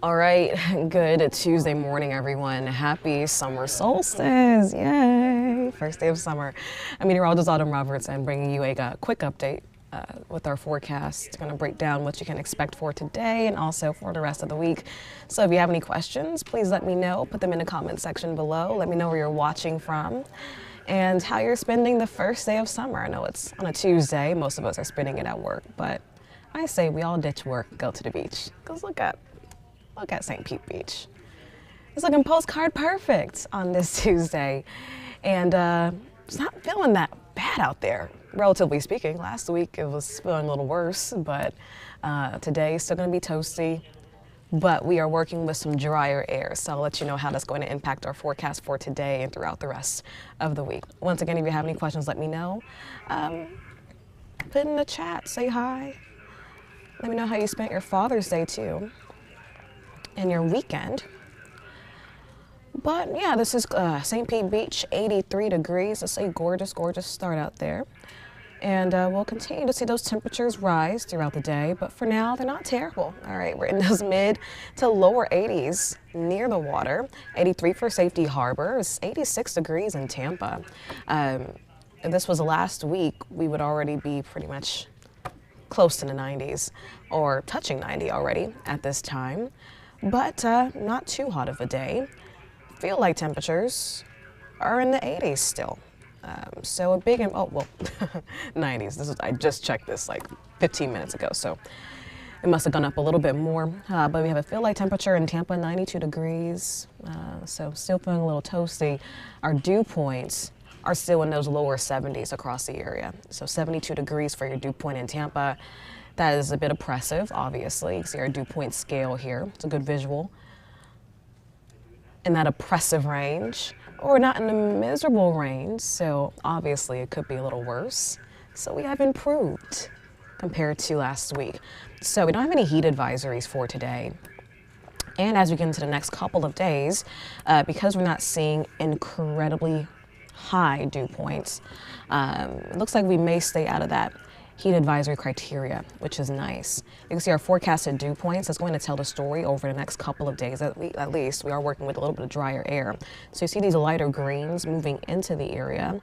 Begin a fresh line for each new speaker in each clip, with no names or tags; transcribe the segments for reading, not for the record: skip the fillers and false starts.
All right, good Tuesday morning, everyone. Happy summer solstice, yay! First day of summer. I'm meteorologist Robertson bringing you a quick update with our forecast. Going to break down what you can expect for today and also for the rest of the week. So if you have any questions, please let me know. Put them in the comment section below. Let me know where you're watching from and how you're spending the first day of summer. I know it's on a Tuesday. Most of us are spending it at work, but I say we all ditch work, go to the beach. Because look at St. Pete Beach. It's looking postcard perfect on this Tuesday. And it's not feeling that bad out there, relatively speaking. Last week it was feeling a little worse, but today it's still going to be toasty. But we are working with some drier air, so I'll let you know how that's going to impact our forecast for today and throughout the rest of the week. Once again, if you have any questions, let me know. Put in the chat, say hi. Let me know how you spent your Father's Day too and your weekend. But yeah, this is St. Pete Beach, 83 degrees. It's a gorgeous, gorgeous start out there. And we'll continue to see those temperatures rise throughout the day, but for now, they're not terrible. All right, we're in those mid to lower 80s near the water. 83 for Safety Harbor. It's 86 degrees in Tampa. If this was last week, we would already be pretty much close to the 90s or touching 90 already at this time, but not too hot of a day. Feel like temperatures are in the 80s still. So a big, 90s. I just checked this like 15 minutes ago, so it must have gone up a little bit more. But we have a feel like temperature in Tampa, 92 degrees. So still feeling a little toasty. Our dew points are still in those lower 70s across the area. So 72 degrees for your dew point in Tampa. That is a bit oppressive, obviously. You can see our dew point scale here. It's a good visual. In that oppressive range, or not in the miserable range, so obviously it could be a little worse. So we have improved compared to last week. So we don't have any heat advisories for today. And as we get into the next couple of days, because we're not seeing incredibly high dew points, it looks like we may stay out of that heat advisory criteria, which is nice. You can see our forecasted dew points. That's going to tell the story over the next couple of days. At least we are working with a little bit of drier air. So you see these lighter greens moving into the area.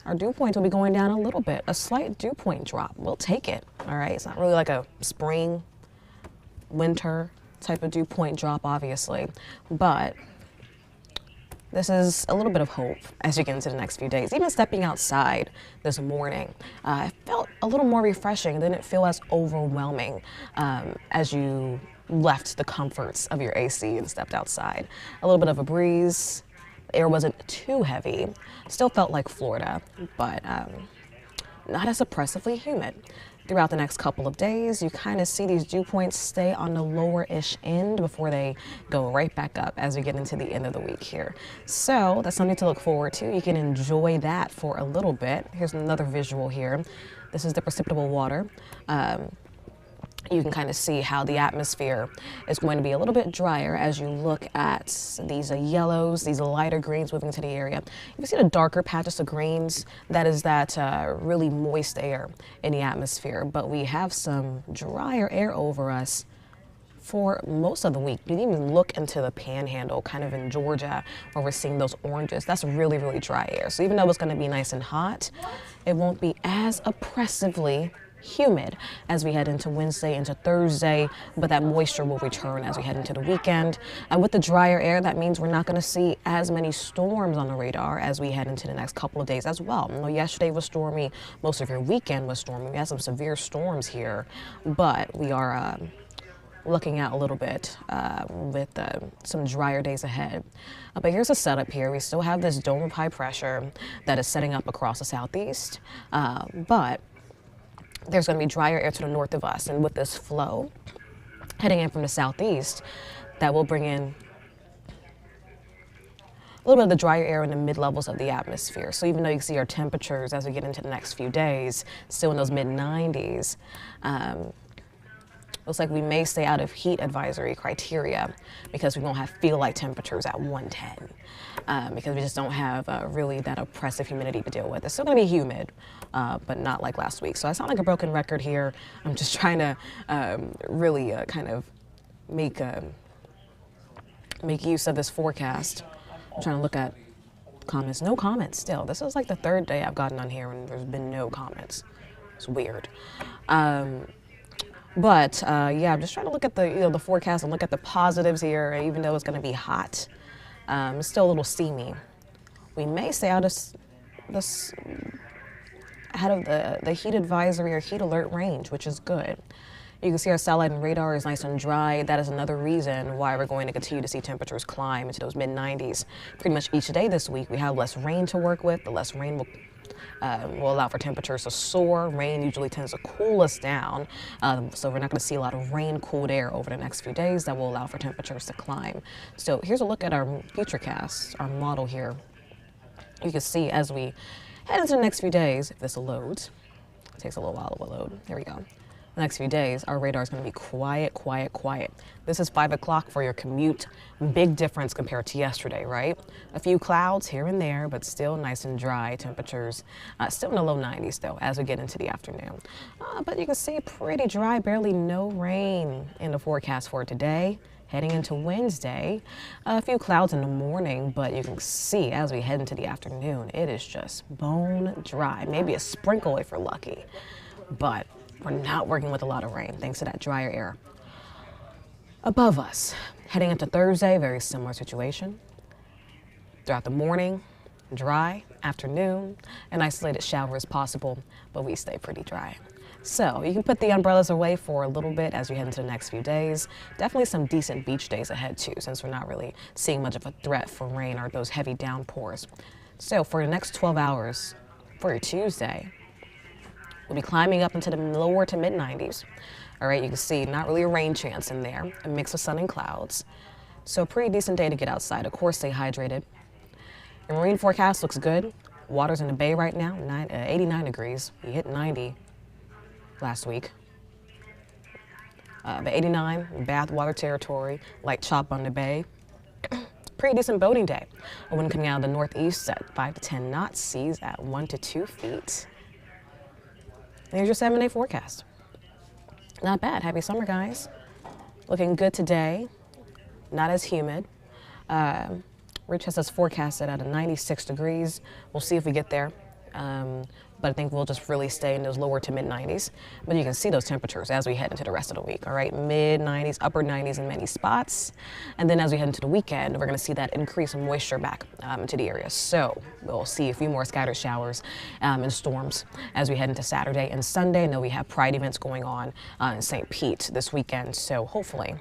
Our dew points will be going down a little bit, a slight dew point drop. We'll take it, all right? It's not really like a spring, winter type of dew point drop, obviously, but this is a little bit of hope as you get into the next few days. Even stepping outside this morning, it felt a little more refreshing. It didn't feel as overwhelming as you left the comforts of your AC and stepped outside. A little bit of a breeze. The air wasn't too heavy. Still felt like Florida, but not as oppressively humid. Throughout the next couple of days, you kind of see these dew points stay on the lower-ish end before they go right back up as we get into the end of the week here. So that's something to look forward to. You can enjoy that for a little bit. Here's another visual here. This is the precipitable water. You can kind of see how the atmosphere is going to be a little bit drier as you look at these yellows, these lighter greens moving to the area. You can see the darker patches of greens. That is that really moist air in the atmosphere. But we have some drier air over us for most of the week. You can even look into the panhandle, kind of in Georgia, where we're seeing those oranges. That's really, really dry air. So even though it's going to be nice and hot, it won't be as oppressively humid as we head into Wednesday, into Thursday, but that moisture will return as we head into the weekend. And with the drier air, that means we're not going to see as many storms on the radar as we head into the next couple of days as well. I know yesterday was stormy, most of your weekend was stormy. We had some severe storms here, but we are looking at a little bit with some drier days ahead. But here's a setup here. We still have this dome of high pressure that is setting up across the southeast, but there's going to be drier air to the north of us, and with this flow heading in from the southeast, that will bring in a little bit of the drier air in the mid-levels of the atmosphere. So even though you can see our temperatures as we get into the next few days, still in those mid-90s, Looks like we may stay out of heat advisory criteria because we won't have feel-like temperatures at 110 because we just don't have really that oppressive humidity to deal with. It's still going to be humid, but not like last week. So I sound like a broken record here. I'm just trying to really kind of make use of this forecast. I'm trying to look at comments. No comments still. This is like the third day I've gotten on here and there's been no comments. It's weird. But yeah, I'm just trying to look at the the forecast and look at the positives here. Even though it's going to be hot, it's still a little steamy. We may stay out of this ahead of the heat advisory or heat alert range, which is good. You can see our satellite and radar is nice and dry. That is another reason why we're going to continue to see temperatures climb into those mid-90s. Pretty much each day this week, we have less rain to work with. The less rain will allow for temperatures to soar. Rain usually tends to cool us down, so we're not going to see a lot of rain-cooled air over the next few days. That will allow for temperatures to climb. So here's a look at our futurecast, our model here. You can see as we head into the next few days, if this loads, it takes a little while to load. Here we go. The next few days, our radar is going to be quiet, quiet, quiet. This is 5 o'clock for your commute. Big difference compared to yesterday, right? A few clouds here and there, but still nice and dry. Temperatures still in the low 90s, though, as we get into the afternoon. But you can see pretty dry, barely no rain in the forecast for today. Heading into Wednesday, a few clouds in the morning, but you can see as we head into the afternoon, it is just bone dry. Maybe a sprinkle if we're lucky, but we're not working with a lot of rain thanks to that drier air above us. Heading into Thursday, very similar situation. Throughout the morning, dry, afternoon, an isolated shower is possible, but we stay pretty dry. So you can put the umbrellas away for a little bit as we head into the next few days. Definitely some decent beach days ahead too, since we're not really seeing much of a threat for rain or those heavy downpours. So for the next 12 hours, for your Tuesday, we'll be climbing up into the lower to mid-90s. All right, you can see not really a rain chance in there, a mix of sun and clouds. So a pretty decent day to get outside. Of course, stay hydrated. Your marine forecast looks good. Water's in the bay right now, 89 degrees. We hit 90 last week. But 89, bath water territory, light chop on the bay. Pretty decent boating day. A wind coming out of the northeast at 5 to 10 knots, seas at 1 to 2 feet. There's your 7-day forecast. Not bad. Happy summer, guys. Looking good today. Not as humid. Rich has us forecasted at 96 degrees. We'll see if we get there. But I think we'll just really stay in those lower to mid-90s. But you can see those temperatures as we head into the rest of the week, all right? Mid-90s, upper 90s in many spots. And then as we head into the weekend, we're going to see that increase in moisture back into the area. So we'll see a few more scattered showers and storms as we head into Saturday and Sunday. I know we have pride events going on in St. Pete this weekend, so hopefully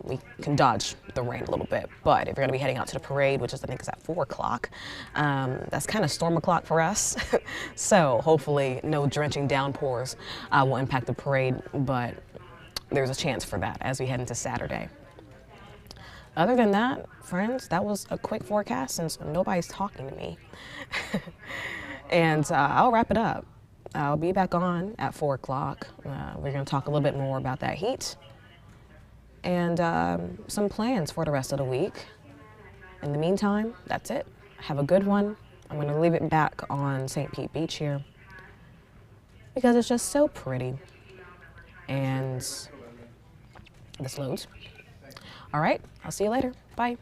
we can dodge the rain a little bit. But if you're going to be heading out to the parade, which is I think is at 4 o'clock, that's kind of storm o'clock for us. So hopefully no drenching downpours will impact the parade, but there's a chance for that as we head into Saturday. Other than that, friends, that was a quick forecast since nobody's talking to me. And I'll wrap it up. I'll be back on at 4 o'clock. We're going to talk a little bit more about that heat and some plans for the rest of the week. In the meantime, that's it. Have a good one. I'm going to leave it back on St. Pete Beach here because it's just so pretty. And this loads. All right, I'll see you later. Bye.